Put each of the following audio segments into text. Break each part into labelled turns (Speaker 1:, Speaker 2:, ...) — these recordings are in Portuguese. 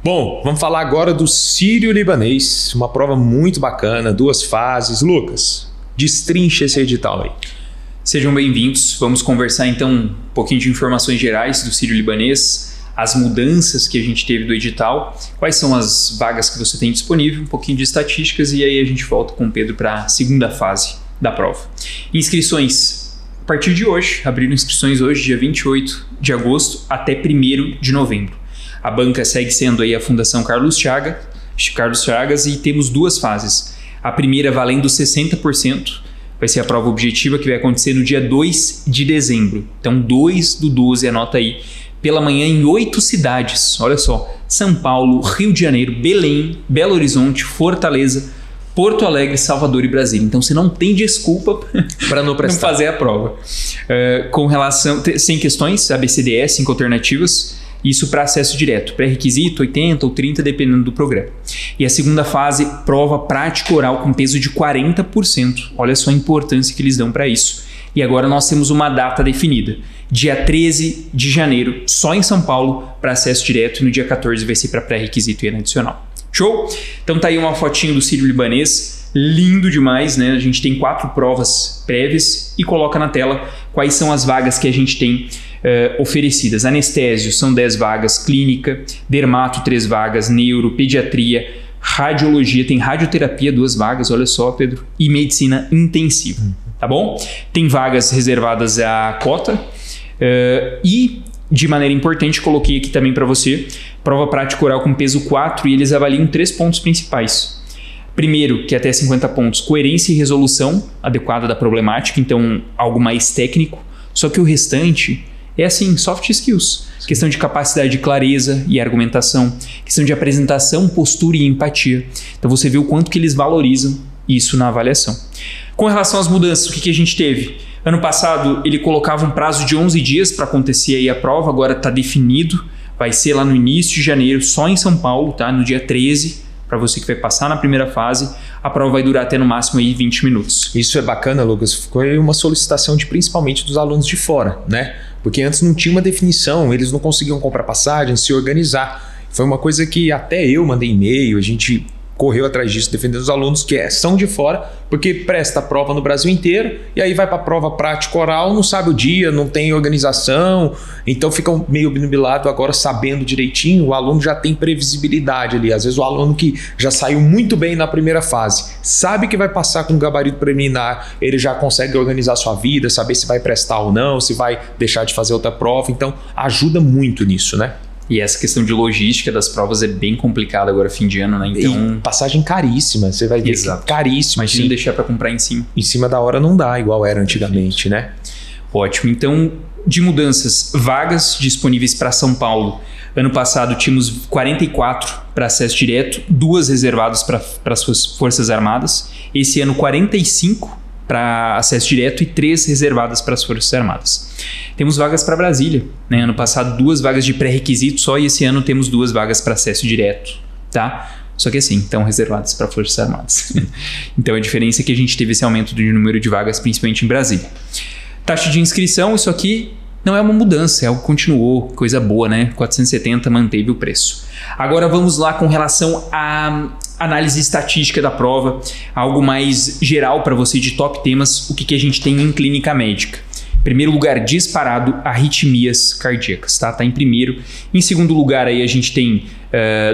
Speaker 1: Bom, vamos falar agora do Sírio-Libanês, uma prova muito bacana, 2 fases. Lucas, destrincha esse edital aí.
Speaker 2: Sejam bem-vindos. Vamos conversar então um pouquinho de informações gerais do Sírio-Libanês, as mudanças que a gente teve do edital, quais são as vagas que você tem disponível, um pouquinho de estatísticas e aí a gente volta com o Pedro para a segunda fase da prova. Inscrições. A partir de hoje, abriram inscrições hoje, dia 28 de agosto até 1º de novembro. A banca segue sendo aí a Fundação Carlos Chagas e temos 2 fases. A primeira valendo 60%, vai ser a prova objetiva que vai acontecer no dia 2 de dezembro. Então 2/12, anota aí. Pela manhã em 8 cidades, olha só, São Paulo, Rio de Janeiro, Belém, Belo Horizonte, Fortaleza, Porto Alegre, Salvador e Brasília. Então você não tem desculpa para não fazer a prova. Com relação, 100 questões, ABCDE, 5 alternativas, isso para acesso direto, pré-requisito 80 ou 30 dependendo do programa. E a segunda fase, prova prática oral com peso de 40%, olha só a importância que eles dão para isso. E agora nós temos uma data definida, dia 13 de janeiro, só em São Paulo, para acesso direto, e no dia 14 vai ser para pré-requisito e adicional. Show? Então tá aí uma fotinho do Sírio-Libanês, lindo demais, né? A gente tem 4 provas prévias e coloca na tela quais são as vagas que a gente tem oferecidas. Anestésio são 10 vagas, clínica, dermato 3 vagas, neuro, pediatria, radiologia, tem radioterapia 2 vagas, olha só, Pedro, e medicina intensiva. Tá bom? Tem vagas reservadas à cota e, de maneira importante, coloquei aqui também para você, prova prática oral com peso 4 e eles avaliam 3 pontos principais. Primeiro, que é até 50 pontos, coerência e resolução adequada da problemática, então algo mais técnico, só que o restante é assim, soft skills, questão de capacidade de clareza e argumentação, questão de apresentação, postura e empatia. Então você vê o quanto que eles valorizam isso na avaliação. Com relação às mudanças, o que a gente teve? Ano passado ele colocava um prazo de 11 dias para acontecer aí a prova, agora está definido, vai ser lá no início de janeiro, só em São Paulo, tá? No dia 13, para você que vai passar na primeira fase, a prova vai durar até no máximo aí 20 minutos.
Speaker 1: Isso é bacana, Lucas, foi uma solicitação principalmente dos alunos de fora, né? Porque antes não tinha uma definição, eles não conseguiam comprar passagem, se organizar. Foi uma coisa que até eu mandei e-mail, a gente correu atrás disso, defendendo os alunos que são de fora, porque presta a prova no Brasil inteiro e aí vai para a prova prática oral, não sabe o dia, não tem organização, então fica meio obnubilado. Agora sabendo direitinho, o aluno já tem previsibilidade ali. Às vezes o aluno que já saiu muito bem na primeira fase, sabe que vai passar com gabarito preliminar, ele já consegue organizar sua vida, saber se vai prestar ou não, se vai deixar de fazer outra prova, então ajuda muito nisso, né?
Speaker 2: E essa questão de logística das provas é bem complicada agora, fim de ano, né? Então,
Speaker 1: e passagem caríssima, você vai ver.
Speaker 2: Exato.
Speaker 1: Que é caríssimo.
Speaker 2: Imagina deixar para comprar em cima.
Speaker 1: Em cima da hora não dá, igual era antigamente, né?
Speaker 2: Ótimo. Então, de mudanças, vagas disponíveis para São Paulo. Ano passado tínhamos 44 para acesso direto, 2 reservadas para as Forças Armadas. Esse ano, 45 para acesso direto e 3 reservadas para as Forças Armadas. Temos vagas para Brasília, né? Ano passado 2 vagas de pré-requisito só e esse ano temos 2 vagas para acesso direto, tá? Só que assim, estão reservadas para Forças Armadas. Então a diferença é que a gente teve esse aumento do número de vagas, principalmente em Brasília. Taxa de inscrição, isso aqui não é uma mudança, é algo que continuou, coisa boa, né? 470 manteve o preço. Agora vamos lá com relação à análise estatística da prova, algo mais geral para você de top temas, o que a gente tem em clínica médica. Primeiro lugar, disparado, arritmias cardíacas, tá? Tá em primeiro. Em segundo lugar, aí a gente tem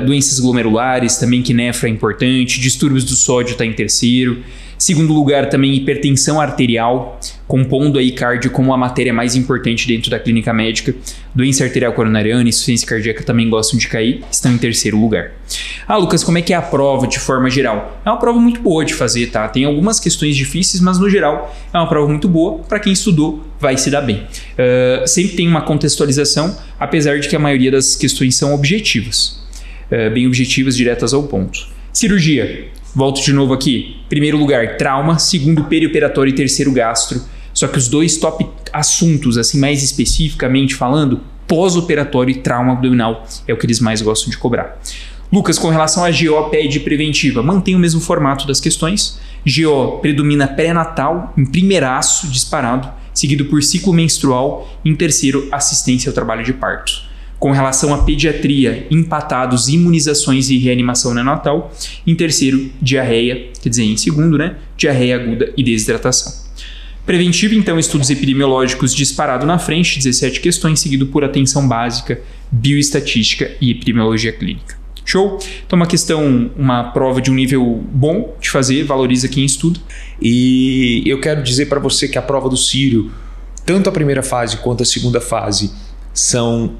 Speaker 2: doenças glomerulares, também que nefra é importante, distúrbios do sódio tá em terceiro. Segundo lugar, também hipertensão arterial, compondo aí cardio como a matéria mais importante dentro da clínica médica. Doença arterial coronariana, insuficiência cardíaca também gostam de cair, estão em terceiro lugar. Ah, Lucas, como é que é a prova de forma geral? É uma prova muito boa de fazer, tá? Tem algumas questões difíceis, mas no geral é uma prova muito boa. Para quem estudou, vai se dar bem. Sempre tem uma contextualização, apesar de que a maioria das questões são objetivas. Bem objetivas, diretas ao ponto. Cirurgia. Volto de novo aqui. Primeiro lugar, trauma. Segundo, perioperatório e terceiro, gastro. Só que os 2 top assuntos, assim mais especificamente falando, pós-operatório e trauma abdominal é o que eles mais gostam de cobrar. Lucas, com relação a GO, PED preventiva, mantém o mesmo formato das questões. GO predomina pré-natal, em primeiraço, disparado, seguido por ciclo menstrual, em terceiro, assistência ao trabalho de parto. Com relação à pediatria, empatados imunizações e reanimação neonatal. Em terceiro, diarreia, quer dizer, em segundo, né? Diarreia aguda e desidratação. Preventivo, então, estudos epidemiológicos disparado na frente, 17 questões, seguido por atenção básica, bioestatística e epidemiologia clínica. Show? Então, uma prova de um nível bom de fazer, valoriza quem estuda.
Speaker 1: E eu quero dizer para você que a prova do Círio, tanto a primeira fase quanto a segunda fase, são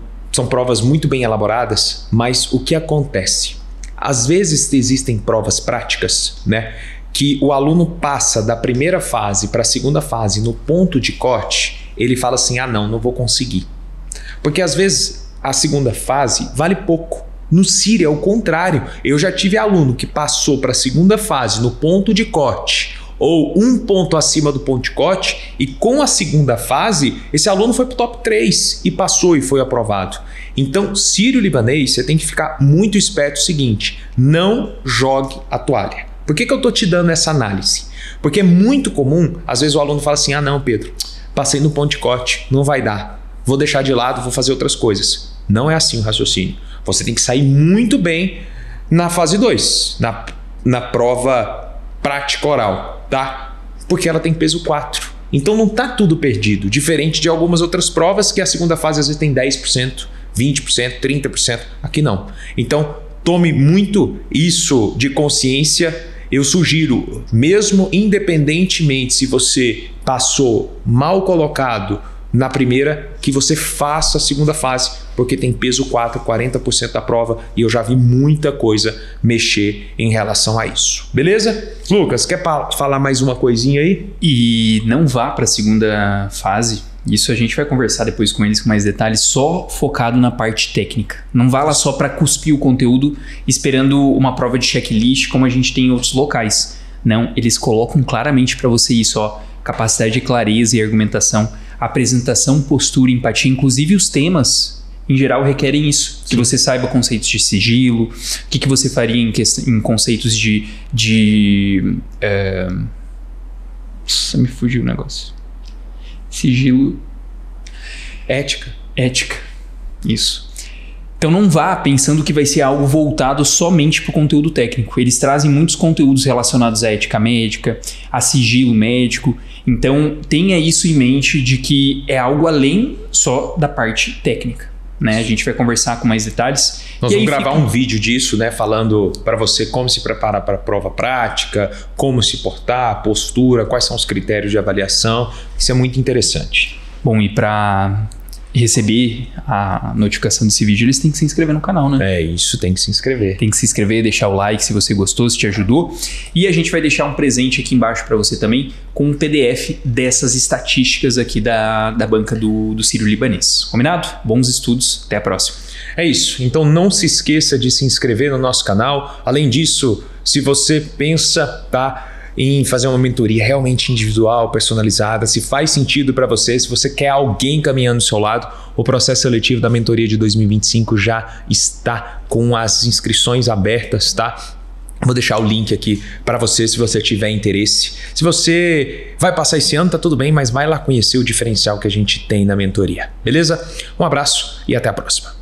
Speaker 1: provas muito bem elaboradas, mas o que acontece? Às vezes existem provas práticas, né, que o aluno passa da primeira fase para a segunda fase no ponto de corte, ele fala assim, não vou conseguir. Porque às vezes a segunda fase vale pouco. No Círio é o contrário. Eu já tive aluno que passou para a segunda fase no ponto de corte, ou um ponto acima do ponto de corte, e com a segunda fase, esse aluno foi para o top 3 e passou e foi aprovado. Então, Sírio-Libanês, você tem que ficar muito esperto o seguinte, não jogue a toalha. Por que eu estou te dando essa análise? Porque é muito comum, às vezes o aluno fala assim, não, Pedro, passei no ponto de corte, não vai dar, vou deixar de lado, vou fazer outras coisas. Não é assim o raciocínio. Você tem que sair muito bem na fase 2, na prova prática oral, tá? Porque ela tem peso 4. Então não está tudo perdido, diferente de algumas outras provas que a segunda fase às vezes tem 10%, 20%, 30%, aqui não. Então tome muito isso de consciência. Eu sugiro, mesmo independentemente se você passou mal colocado na primeira, que você faça a segunda fase, porque tem peso 4, 40% da prova, e eu já vi muita coisa mexer em relação a isso. Beleza? Lucas, quer falar mais uma coisinha aí?
Speaker 2: E não vá para a segunda fase, isso a gente vai conversar depois com eles com mais detalhes, só focado na parte técnica. Não vá lá só para cuspir o conteúdo esperando uma prova de checklist como a gente tem em outros locais. Não, eles colocam claramente para você isso, ó, capacidade de clareza e argumentação, apresentação, postura, empatia, inclusive os temas em geral requerem isso. Sim. Que você saiba conceitos de sigilo, o que você faria em conceitos Nossa, me fugiu o negócio. Sigilo.
Speaker 1: Ética.
Speaker 2: Isso. Então não vá pensando que vai ser algo voltado somente para o conteúdo técnico. Eles trazem muitos conteúdos relacionados à ética médica, a sigilo médico. Então tenha isso em mente de que é algo além só da parte técnica, né? A gente vai conversar com mais detalhes.
Speaker 1: Nós vamos gravar um vídeo disso, né? Falando para você como se preparar para a prova prática, como se portar, postura, quais são os critérios de avaliação. Isso é muito interessante.
Speaker 2: Bom, e para receber a notificação desse vídeo, eles têm que se inscrever no canal, né?
Speaker 1: É isso, tem que se inscrever.
Speaker 2: Tem que se inscrever, deixar o like se você gostou, se te ajudou. E a gente vai deixar um presente aqui embaixo para você também, com um PDF dessas estatísticas aqui da banca do Sírio-Libanês. Combinado? Bons estudos, até a próxima.
Speaker 1: É isso, então não se esqueça de se inscrever no nosso canal. Além disso, se você pensa, em fazer uma mentoria realmente individual, personalizada, se faz sentido para você, se você quer alguém caminhando do seu lado, o processo seletivo da mentoria de 2025 já está com as inscrições abertas, tá? Vou deixar o link aqui para você se você tiver interesse. Se você vai passar esse ano, tá tudo bem, mas vai lá conhecer o diferencial que a gente tem na mentoria, beleza? Um abraço e até a próxima.